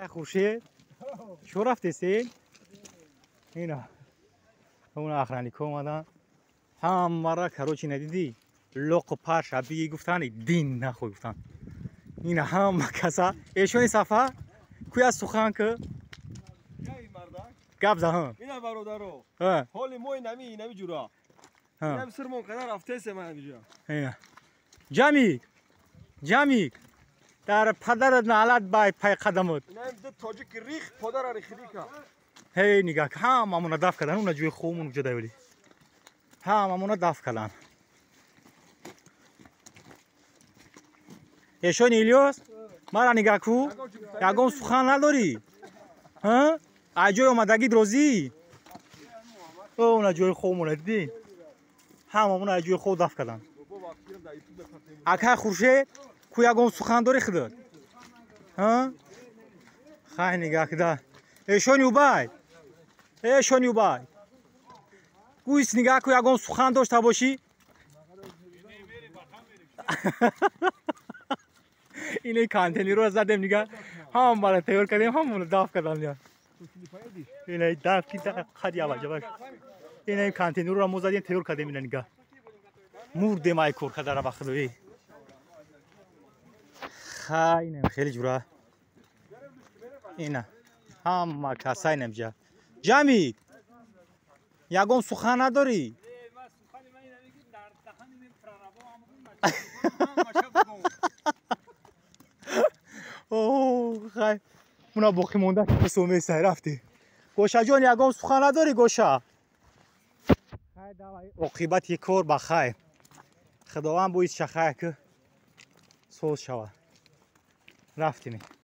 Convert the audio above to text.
خورشید شو رفتی سیل اینا اون اخرانیکا اومدن همه را کروچی ندیدی لق و پر شبیه گفتن دین نخوی گفتن اینا همه کسا ایشونی صفحه کوی از سخن که گب زهان اینا برادرو حال ما نمی جورا اینا بسر ما قدر رفته سه من اینجا اینا جمی در پدرت نعلت بای پای قدمت اینا دو تاجیک ریخ پدر ریخی که هی نگاه که هممون دفع کردن اون جوی خومون جدا ولی هممون دفع کردن ایشون ایلیاس مرا نگاه کو یگون سخن نداری ها اجای اومدگی روزی اون جوی خومون دیدی هممون اجای خود دفع کردن اکه خورشید کو یگون سخن داری خدات ها خای نگاه کده ایشون یوبای گویس نگاه کو یگون سخن داشته باشی اینه کانتینی رو زدیم نگاه هم بالا تیار کردیم همون داف کردن اینه داف کی خدی آواز باش اینه کانتینی رو ما زدیم تیار کردیم اینا نگاه مرد مای کور کدر وقت دوی خاینه خیلی جورا اینا هم کسای نمیجا جمی یگون سخن نداری اوه خای اونا باقی مونده که سومه سه رفتی گوشه جان یگون سخن نداری گوشه خای دوای عاقبت یک کار بخیر خداوند باید شخصه که سوز شود رفتیم